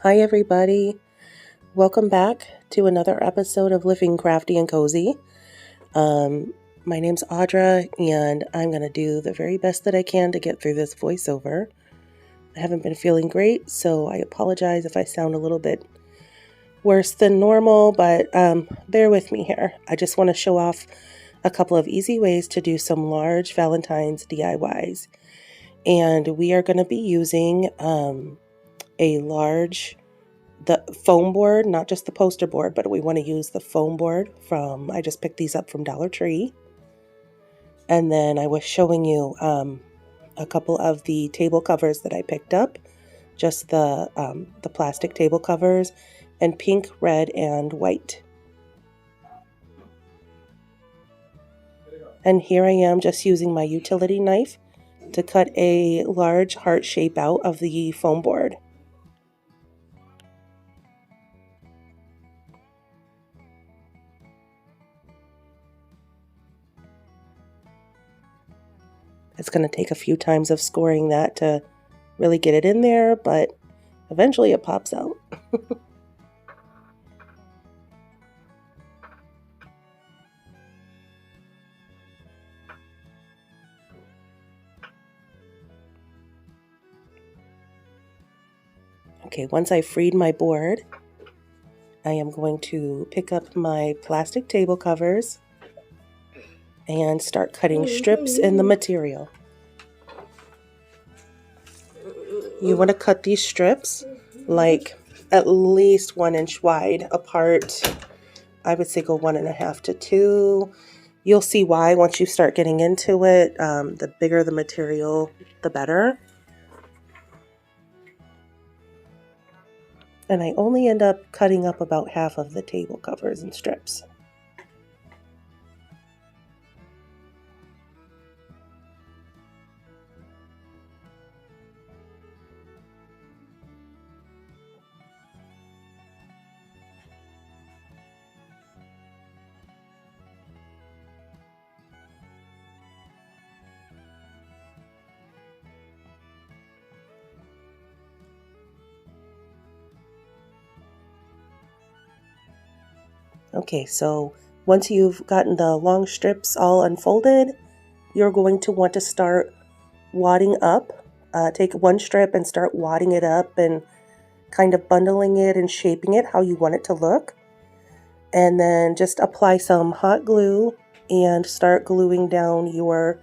Hi everybody, welcome back to another episode of Living Crafty and Cozy. My name's Audra and I'm going to do the very best that I can to get through this voiceover. I haven't been feeling great, so I apologize if I sound a little bit worse than normal, but bear with me here. I just want to show off a couple of easy ways to do some large Valentines DIYs. And we are going to be using the foam board, not just the poster board, but we want to use the foam board I just picked these up from Dollar Tree. And then I was showing you a couple of the table covers that I picked up, just the plastic table covers, and pink, red, and white. And here I am just using my utility knife to cut a large heart shape out of the foam board. It's going to take a few times of scoring that to really get it in there, but eventually it pops out. Okay, once I freed my board, I am going to pick up my plastic table covers and start cutting strips in the material. You want to cut these strips like at least 1 inch wide apart. I would say go 1.5 to 2. You'll see why once you start getting into it. The bigger the material, the better. And I only end up cutting up about half of the table covers in strips. Okay, so once you've gotten the long strips all unfolded, you're going to want to start wadding up. Take one strip and start wadding it up and kind of bundling it and shaping it how you want it to look. And then just apply some hot glue and start gluing down your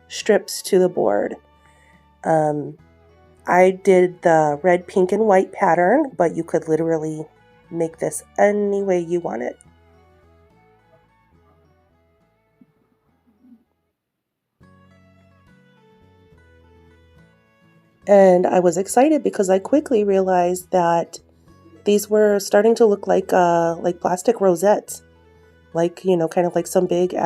strips to the board. I did the red, pink, and white pattern, but you could literally make this any way you want it. And I was excited because I quickly realized that these were starting to look like plastic rosettes, kind of like some big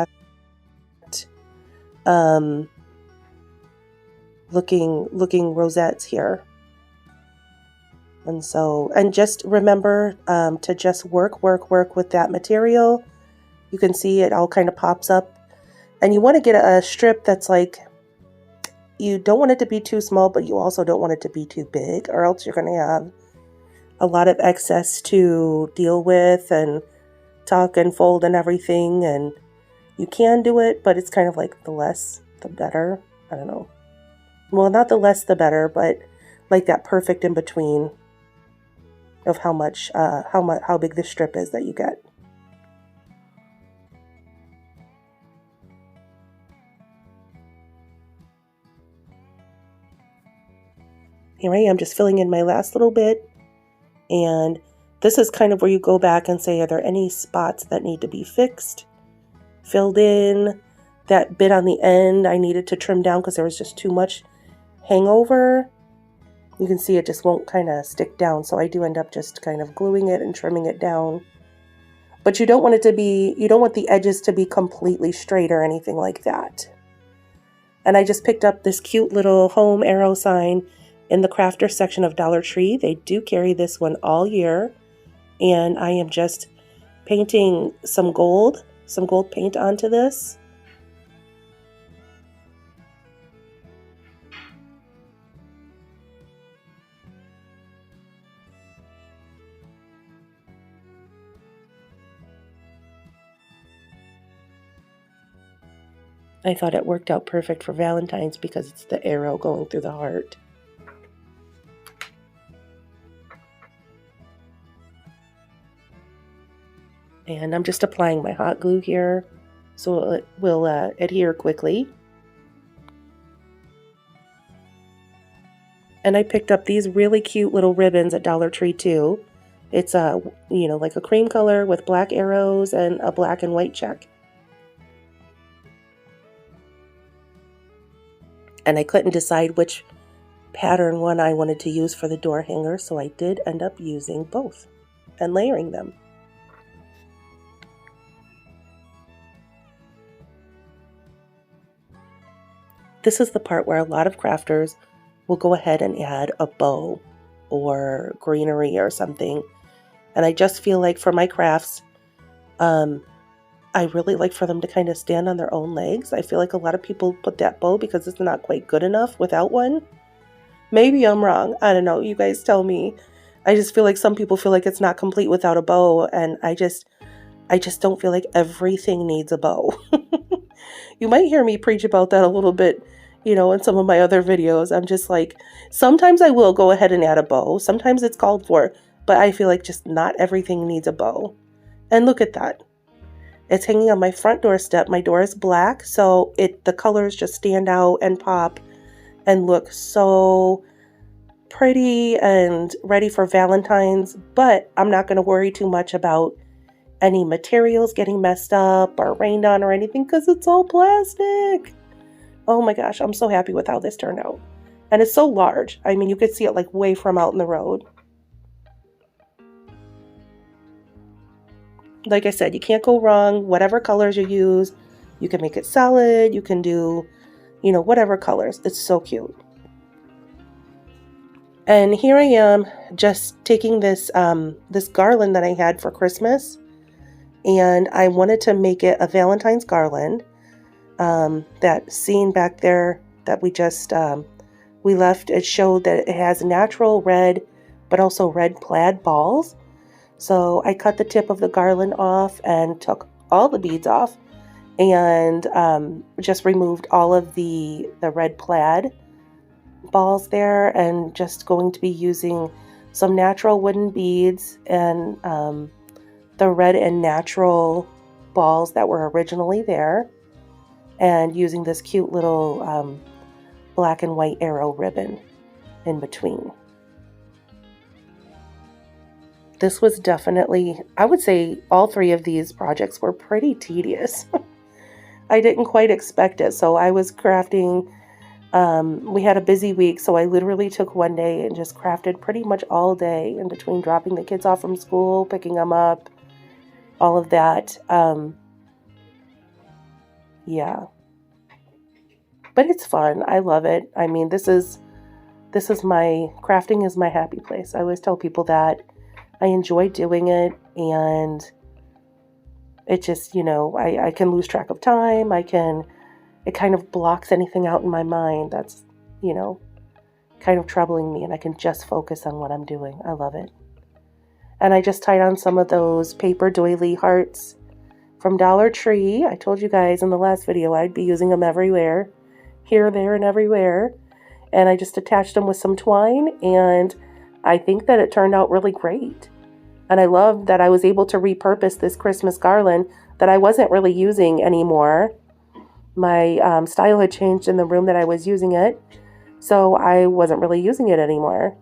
looking rosettes here. And just remember to just work with that material. You can see it all kind of pops up, and you want to get a strip that's like, you don't want it to be too small, but you also don't want it to be too big, or else you're going to have a lot of excess to deal with and tuck and fold and everything. And you can do it, but it's kind of like the less, the better. I don't know. Well, not the less, the better, but like that perfect in between of how big the strip is that you get. Here I am just filling in my last little bit, and this is kind of where you go back and say, are there any spots that need to be fixed, filled in? That bit on the end I needed to trim down because there was just too much hangover. You can see it just won't kind of stick down, so I do end up just kind of gluing it and trimming it down. But you don't want the edges to be completely straight or anything like that. And I just picked up this cute little home arrow sign in the crafter section of Dollar Tree. They do carry this one all year. And I am just painting some gold paint onto this. I thought it worked out perfect for Valentine's because it's the arrow going through the heart. And I'm just applying my hot glue here so it will adhere quickly. And I picked up these really cute little ribbons at Dollar Tree too. It's like a cream color with black arrows and a black and white check. And I couldn't decide which pattern one I wanted to use for the door hanger, so I did end up using both and layering them. This is the part where a lot of crafters will go ahead and add a bow or greenery or something. And I just feel like for my crafts, I really like for them to kind of stand on their own legs. I feel like a lot of people put that bow because it's not quite good enough without one. Maybe I'm wrong. I don't know. You guys tell me. I just feel like some people feel like it's not complete without a bow, and I just don't feel like everything needs a bow. You might hear me preach about that a little bit, in some of my other videos. I'm just like, sometimes I will go ahead and add a bow. Sometimes it's called for, but I feel like just not everything needs a bow. And look at that. It's hanging on my front doorstep. My door is black, so the colors just stand out and pop and look so pretty and ready for Valentine's. But I'm not going to worry too much about any materials getting messed up or rained on or anything because it's all plastic. Oh my gosh, I'm so happy with how this turned out. And it's so large. I mean, you could see it like way from out in the road. Like I said, you can't go wrong. Whatever colors you use, you can make it solid. You can do, whatever colors. It's so cute. And here I am just taking this this garland that I had for Christmas, and I wanted to make it a Valentine's garland. That scene back there that we just we left, it showed that it has natural red, but also red plaid balls. So I cut the tip of the garland off and took all the beads off and just removed all of the red plaid balls there, and just going to be using some natural wooden beads and the red and natural balls that were originally there, and using this cute little black and white arrow ribbon in between. This was definitely, I would say all three of these projects were pretty tedious. I didn't quite expect it. So I was crafting, we had a busy week, so I literally took one day and just crafted pretty much all day in between dropping the kids off from school, picking them up, all of that. Yeah. But it's fun. I love it. I mean, this is crafting is my happy place. I always tell people that. I enjoy doing it, and it just, I can lose track of time. It kind of blocks anything out in my mind that's, kind of troubling me, and I can just focus on what I'm doing. I love it. And I just tied on some of those paper doily hearts from Dollar Tree. I told you guys in the last video I'd be using them everywhere, here, there, and everywhere. And I just attached them with some twine, and I think that it turned out really great. And I love that I was able to repurpose this Christmas garland that I wasn't really using anymore. My style had changed in the room that I was using it, so I wasn't really using it anymore.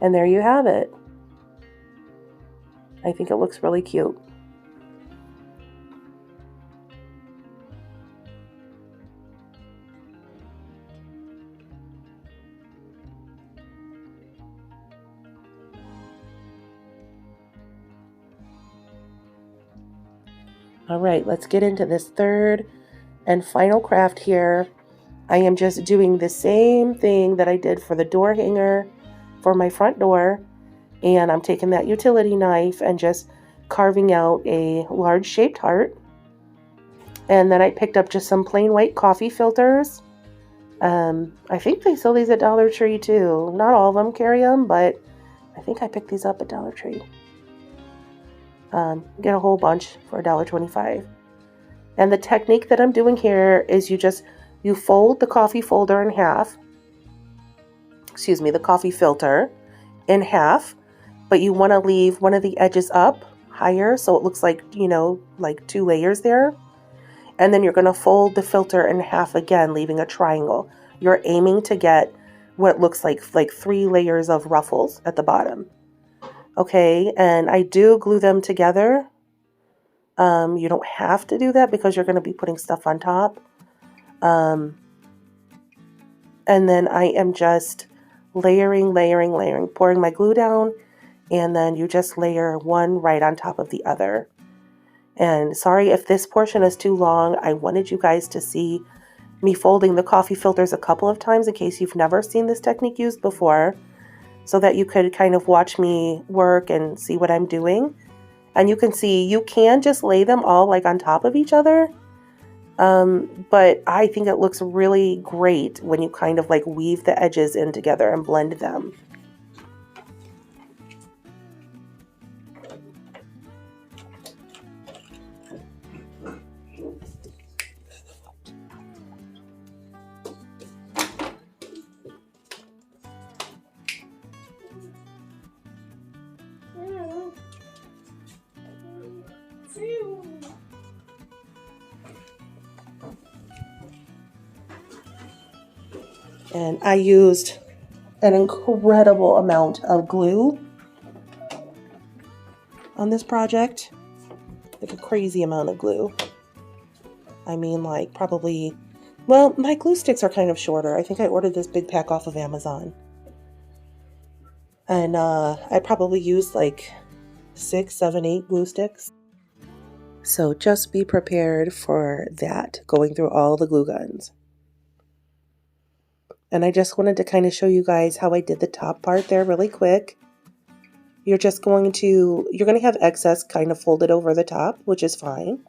And there you have it. I think it looks really cute. All right, let's get into this third and final craft here. I am just doing the same thing that I did for the door hanger for my front door. And I'm taking that utility knife and just carving out a large shaped heart. And then I picked up just some plain white coffee filters. I think they sell these at Dollar Tree too. Not all of them carry them, but I think I picked these up at Dollar Tree. Get a whole bunch for $1.25. And the technique that I'm doing here is you fold the coffee folder in half, the coffee filter in half, but you want to leave one of the edges up higher so it looks like, like 2 layers there. And then you're going to fold the filter in half again, leaving a triangle. You're aiming to get what looks like 3 layers of ruffles at the bottom. Okay, and I do glue them together. You don't have to do that because you're going to be putting stuff on top. And then I am just layering, pouring my glue down, and then you just layer one right on top of the other. And sorry if this portion is too long. I wanted you guys to see me folding the coffee filters a couple of times in case you've never seen this technique used before, so that you could kind of watch me work and see what I'm doing. And you can see you can just lay them all like on top of each other. But I think it looks really great when you kind of like weave the edges in together and blend them. And I used an incredible amount of glue on this project, like a crazy amount of glue. I mean, like probably, well, my glue sticks are kind of shorter. I think I ordered this big pack off of Amazon. And I probably used like 6, 7, 8 glue sticks. So just be prepared for that, going through all the glue guns. And I just wanted to kind of show you guys how I did the top part there really quick. You're going to have excess kind of folded over the top, which is fine,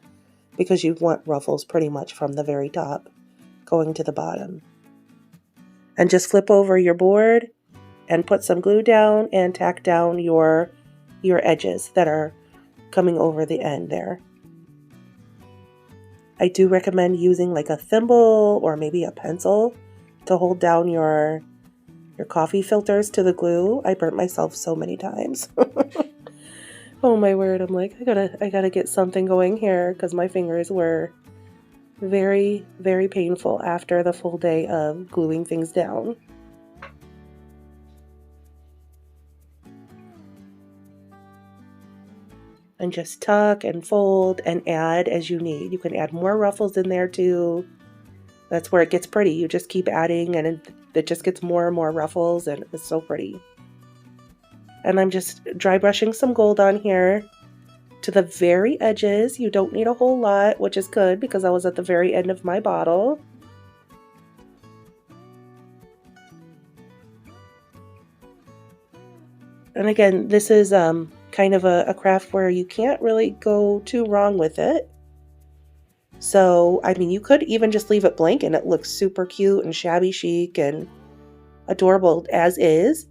because you want ruffles pretty much from the very top going to the bottom. And just flip over your board and put some glue down and tack down your edges that are coming over the end there. I do recommend using like a thimble or maybe a pencil to hold down your coffee filters to the glue. I burnt myself so many times. Oh my word, I'm like, I gotta get something going here because my fingers were very, very painful after the full day of gluing things down. And just tuck and fold and add as you need. You can add more ruffles in there too. That's where it gets pretty. You just keep adding and it just gets more and more ruffles, and it's so pretty. And I'm just dry brushing some gold on here to the very edges. You don't need a whole lot, which is good because I was at the very end of my bottle. And again, this is kind of a craft where you can't really go too wrong with it. So, I mean, you could even just leave it blank and it looks super cute and shabby chic and adorable as is,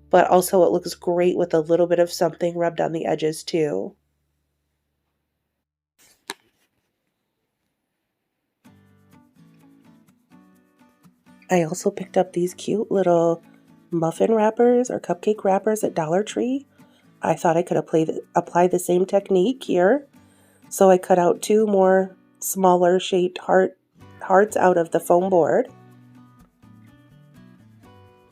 but also it looks great with a little bit of something rubbed on the edges too. I also picked up these cute little muffin wrappers or cupcake wrappers at Dollar Tree. I thought I could apply the same technique here. So I cut out 2 more smaller shaped hearts out of the foam board.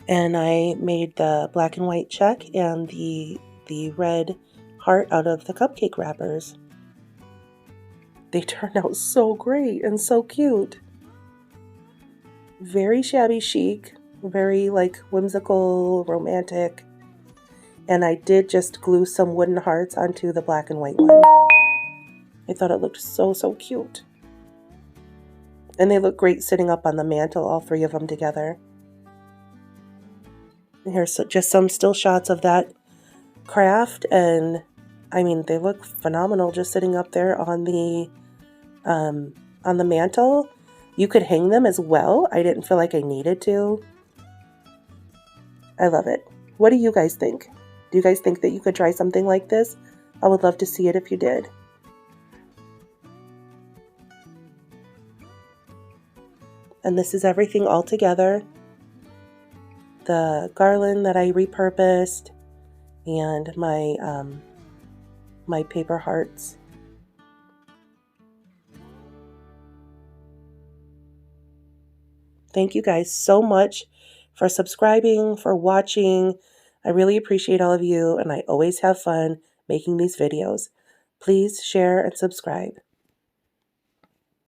And I made the black and white check and the red heart out of the cupcake wrappers. They turned out so great and so cute. Very shabby chic, very like whimsical, romantic. And I did just glue some wooden hearts onto the black and white one. I thought it looked so, so cute. And they look great sitting up on the mantle, all 3 of them together. Here's just some still shots of that craft, and I mean, they look phenomenal just sitting up there on the mantle. You could hang them as well. I didn't feel like I needed to. I love it. What do you guys think? Do you guys think that you could try something like this? I would love to see it if you did. And this is everything all together. The garland that I repurposed and my paper hearts. Thank you guys so much for subscribing, for watching. I really appreciate all of you, and I always have fun making these videos. Please share and subscribe.